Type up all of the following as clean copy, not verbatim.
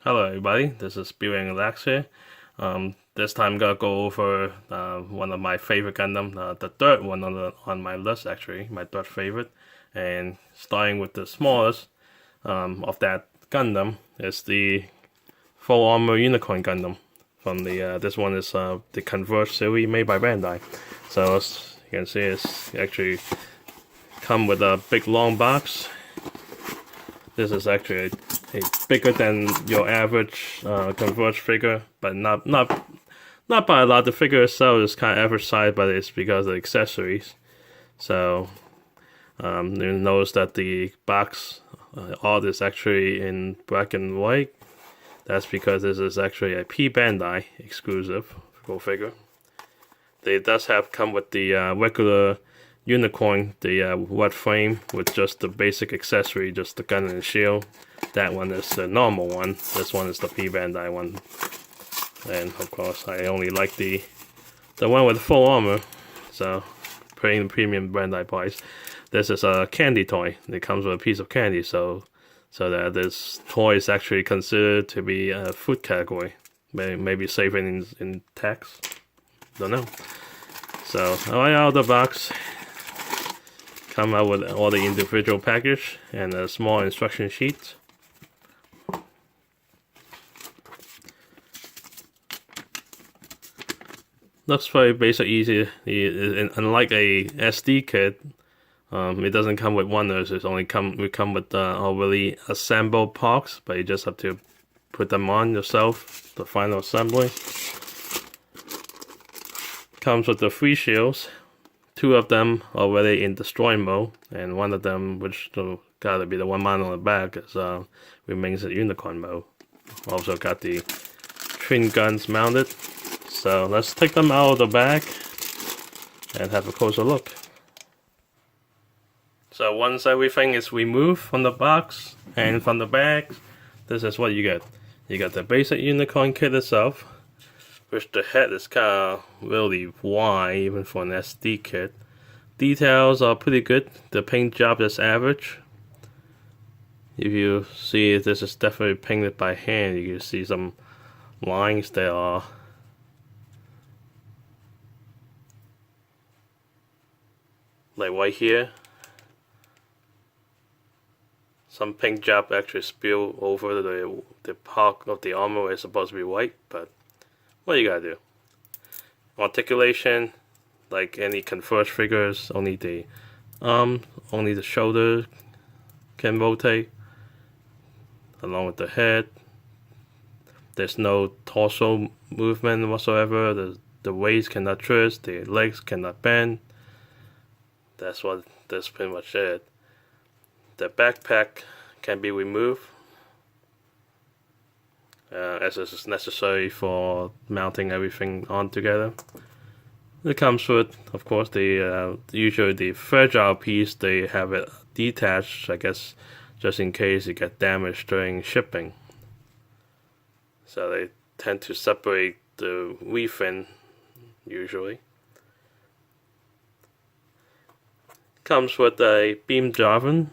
Hello everybody, this is Bill and Relax here. This time I'm gonna go over one of my favorite Gundam, the third one on my list actually, my third favorite. And starting with the smallest of that Gundam is the full armor Unicorn Gundam from the this one is the Converge series made by Bandai. So as you can see, it's actually come with a big long box. This is actually a bigger than your average Converge figure, but not by a lot. The figure itself is kind of average size, but it's because of the accessories. So you notice that the box art is actually in black and white. That's because this is actually a P Bandai exclusive full figure. They does have come with the regular Unicorn, the wet frame with just the basic accessory, just the gun and the shield. That one is the normal one. This one is the P Bandai one. And of course, I only like the one with full armor. So, paying the premium Bandai price. This is a candy toy. It comes with a piece of candy, so that this toy is actually considered to be a food category. Maybe safe in tax. Don't know. So, right out of the box, come out with all the individual package and a small instruction sheet. Looks very basic, easy. Unlike a SD kit, it doesn't come with wonders. It only come with already assembled parts, but you just have to put them on yourself. The final assembly comes with the 3 shields. 2 of them already in destroy mode, and one of them, which gotta be the one mounted on the back, is remains in unicorn mode. Also got the twin guns mounted. So let's take them out of the bag and have a closer look. So once everything is removed from the box and from the bag, this is what you get. You got the basic unicorn kit itself, which the head is kind of really wide even for an SD kit. Details are pretty good. The paint job is average. If you see, this is definitely painted by hand. You can see some lines that are like right here. Some paint job actually spill over the part of the armor where it's supposed to be white, but what you gotta do? Articulation, like any Converge figures, only the shoulder can rotate, along with the head. There's no torso movement whatsoever. The waist cannot twist, the legs cannot bend. That's pretty much it. The backpack can be removed, as this is necessary for mounting everything on together. It comes with, of course, usually the fragile piece. They have it detached, I guess, just in case it gets damaged during shipping. So they tend to separate the refin usually. Comes with a beam jargon.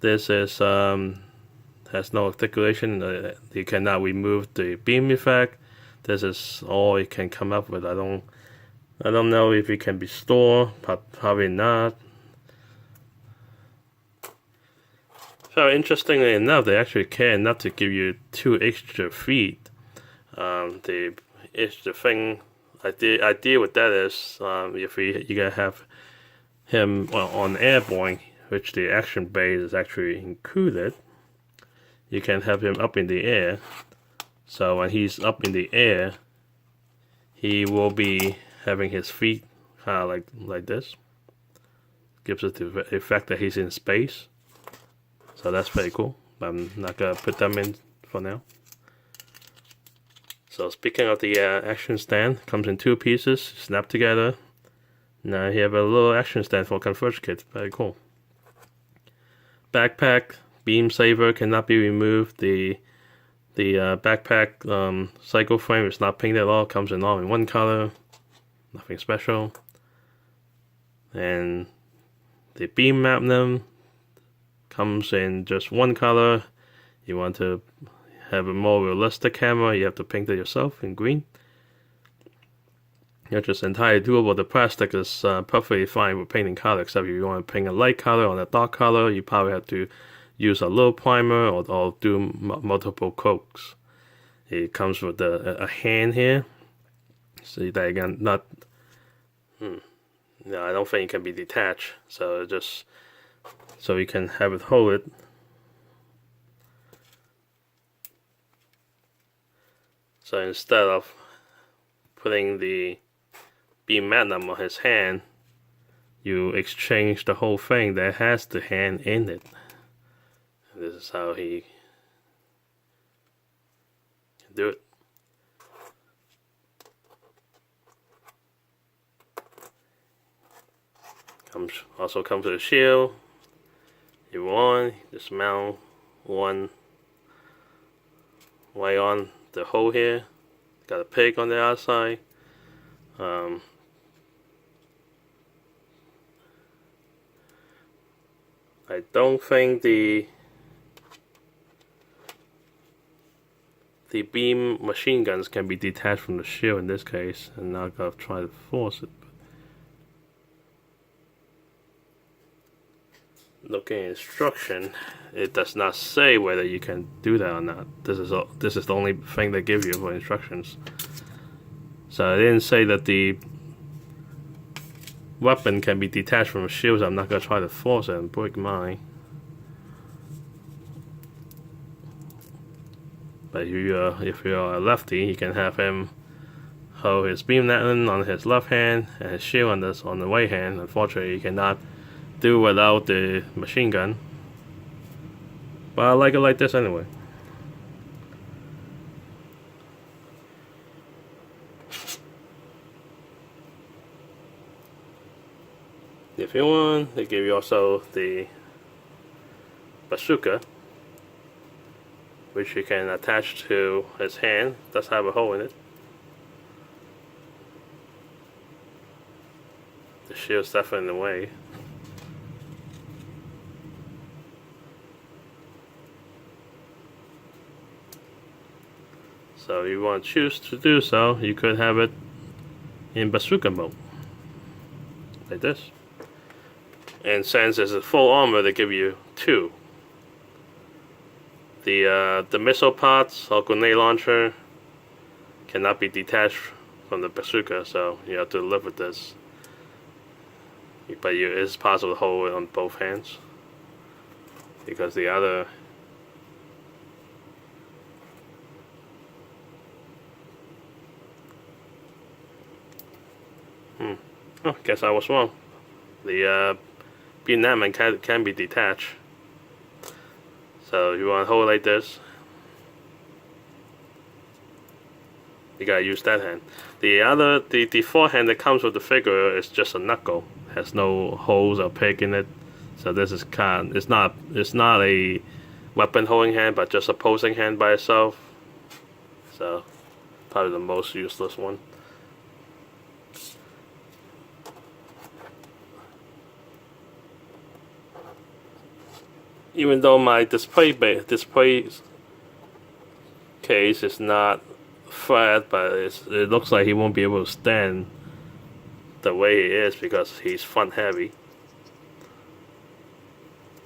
This is has no articulation. You cannot remove the beam effect. This is all it can come up with. I don't know if it can be stored, but probably not. So interestingly enough, they actually care enough to give you 2 extra feet. The thing idea with that is if you gotta have him on airborne, which the action base is actually included, you can have him up in the air. So when he's up in the air, he will be having his feet kind of like this. Gives it the effect that he's in space. So that's pretty cool. I'm not gonna put them in for now. So speaking of the action stand, comes in 2 pieces, snap together. Now you have a little action stand for Converge kit. Very cool. Backpack, beam saver cannot be removed. The backpack cycle frame is not painted at all. Comes in all in 1 color. Nothing special. And the beam magnum comes in just 1 color. You want to have a more realistic camera, you have to paint it yourself in green. Which is entirely doable. The plastic is perfectly fine with painting color, except if you want to paint a light color or a dark color, you probably have to use a little primer or do multiple coats. It comes with a hand here. See that again? Not. No, I don't think it can be detached. So you can have it hold it. So instead of putting the beam magnum on his hand, you exchange the whole thing that has the hand in it. This is how he can do it. Also comes with a shield. You want just mount one way on the hole here. Got a pig on the outside. I don't think the beam machine guns can be detached from the shield in this case, and now I'm gonna try to force it. Looking at instruction, it does not say whether you can do that or not. This is the only thing they give you for instructions. So I didn't say that the weapon can be detached from the shield. So I'm not gonna try to force it and break mine. But if you're a lefty, you can have him hold his beam magnum on his left hand and his shield on the right hand. Unfortunately, you cannot do without the machine gun. But I like it like this anyway. If you want, they give you also the bazooka, which you can attach to his hand. It does have a hole in it. The shield's definitely in the way. So if you want to choose to do so, you could have it in bazooka mode, like this. And since it's a full armor, they give you two. The missile pods or grenade launcher cannot be detached from the bazooka, so you have to live with this. But it's possible to hold it on both hands, because the other oh, guess I was wrong. The beam magnum can be detached. So you want to hold it like this, you gotta use that hand. The forehand that comes with the figure is just a knuckle, has no holes or peg in it. So this is it's not a weapon holding hand, but just a posing hand by itself. So probably the most useless one. Even though my display case is not flat, but it looks like he won't be able to stand the way he is because he's front heavy.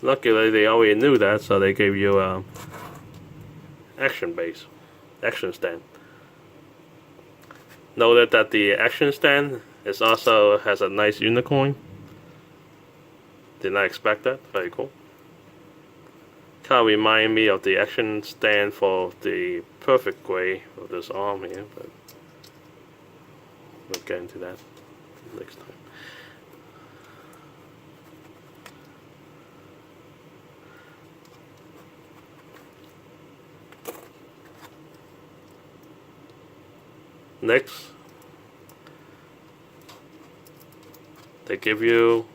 Luckily, they already knew that, so they gave you a action stand. Noted that the action stand also has a nice unicorn. Did not expect that. Very cool. Kind of remind me of the action stand for the perfect gray of this arm here, but we'll get into that next time. Next, they give you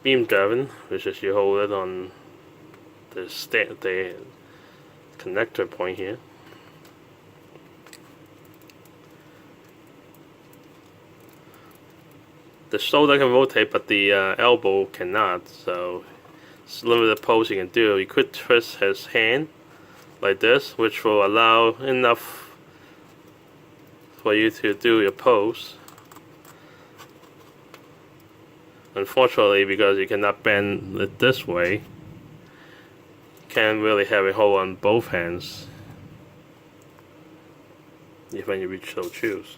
beam driven, which is you hold it on the connector point here. The shoulder can rotate, but the elbow cannot, so it's limited pose you can do. You could twist his hand like this, which will allow enough for you to do your pose. Unfortunately, because you cannot bend it this way, you can't really have a hold on both hands if when you so choose.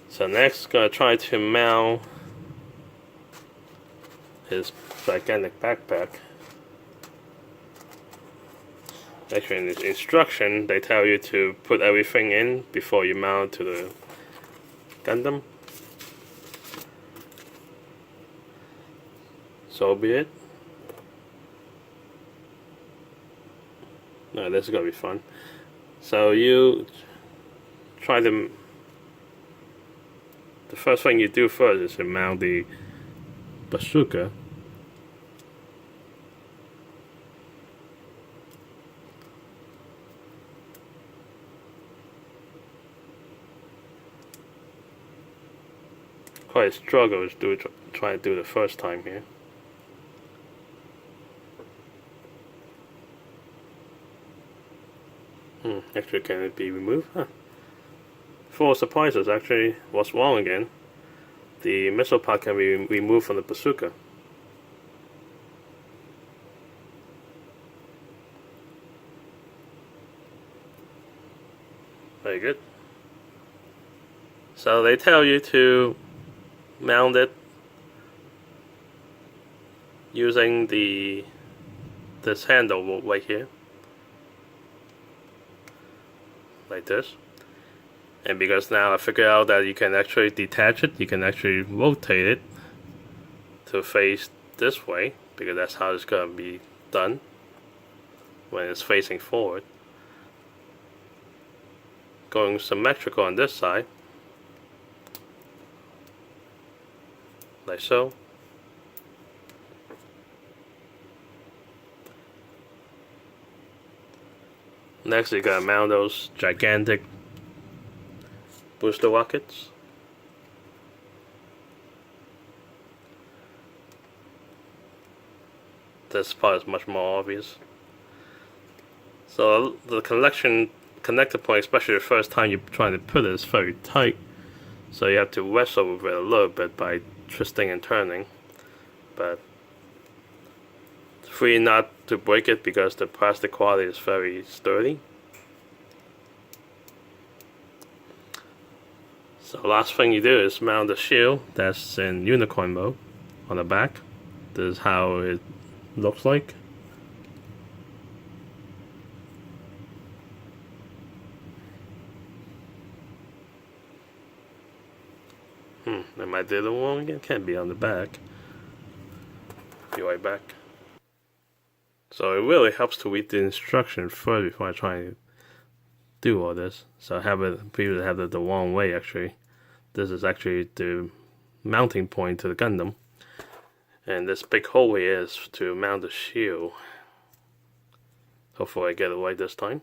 So next, gonna try to mount his gigantic backpack. Actually, in the instruction, they tell you to put everything in before you mount to the Gundam. So be it. No, this is gonna be fun. So you try to. The first thing you do first is to mount the bazooka. Quite a struggle to try to do the first time here. Actually, can it be removed? Huh. Full surprises, actually, what's wrong again? The missile pod can be removed from the bazooka. Very good. So they tell you to mount it using this handle right here, like this. And because now I figured out that you can actually detach it, you can actually rotate it to face this way, because that's how it's going to be done when it's facing forward. Going symmetrical on this side, like so. Next, you gotta mount those gigantic booster rockets. This part is much more obvious. So the connector point, especially the first time you're trying to put it, is very tight. So you have to wrestle with it a little bit by twisting and turning. But it's free not to break it because the plastic quality is very sturdy. So last thing you do is mount the shield that's in unicorn mode on the back. This is how it looks like. Am I did it wrong again? Can't be on the back. Be right back. So it really helps to read the instruction first before I try to do all this. So I have it, people have it the wrong way actually. This is actually the mounting point to the Gundam. And this big hole here is to mount the shield. Hopefully I get it right this time.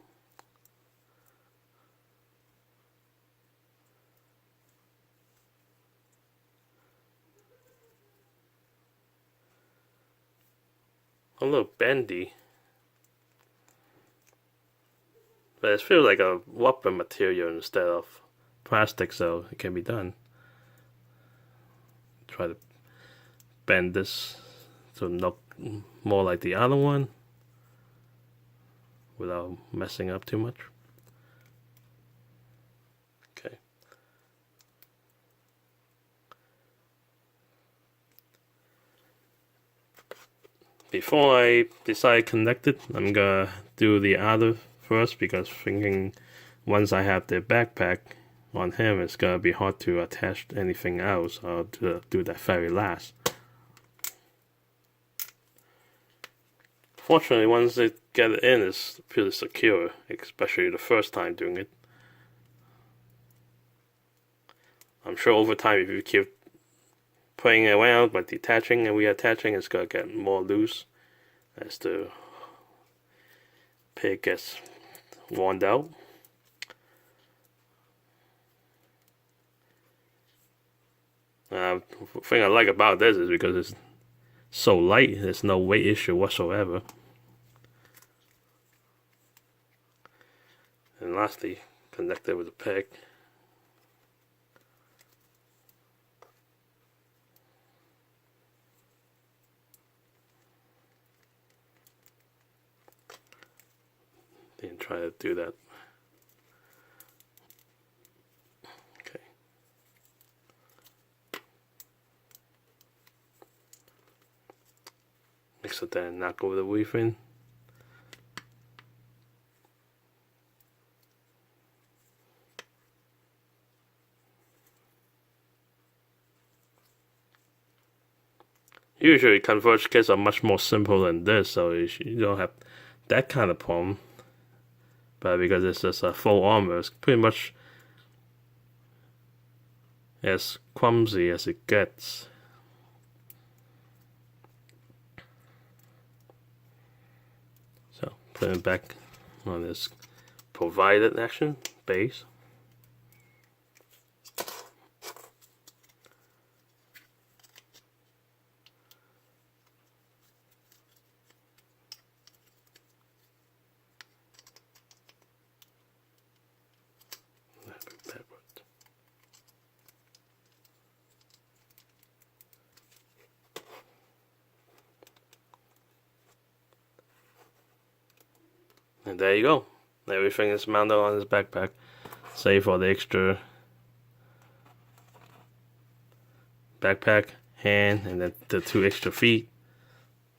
A little bendy. But it feels like a rubber material instead of plastic, so it can be done. Try to bend this to look more like the other one without messing up too much. Okay. Before I decide connect it, I'm gonna do the other first, because thinking once I have the backpack on him, it's gonna be hard to attach anything else. I'll do that very last. Fortunately, once they get it in, it's pretty secure, especially the first time doing it. I'm sure over time, if you keep playing around by detaching and reattaching, it's gonna get more loose as the pig gets worn out. The thing I like about this is because it's so light, there's no weight issue whatsoever. And lastly, connect it with the peg. And try to do that. Okay. Mix it there and knock over the weave in. Usually Converge kits are much more simple than this, so you don't have that kind of problem. But because it's just a full armor, it's pretty much as clumsy as it gets. So put it back on this provided action base. And there you go. Everything is mounted on his backpack, save for the extra backpack, hand, and then the 2 extra feet.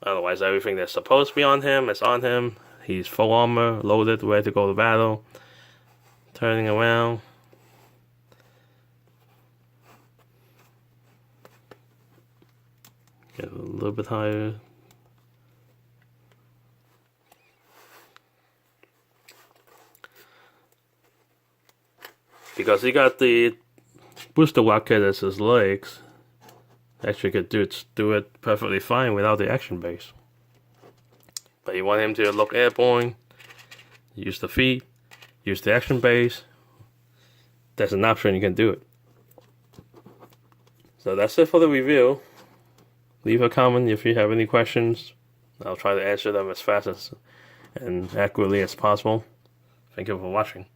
Otherwise, everything that's supposed to be on him is on him. He's full armor, loaded, ready to go to battle. Turning around. Get a little bit higher. Because he got the booster rocket as his legs, actually could do it perfectly fine without the action base. But you want him to look airborne, use the feet, use the action base. That's an option, you can do it. So that's it for the review. Leave a comment if you have any questions. I'll try to answer them as fast and accurately as possible. Thank you for watching.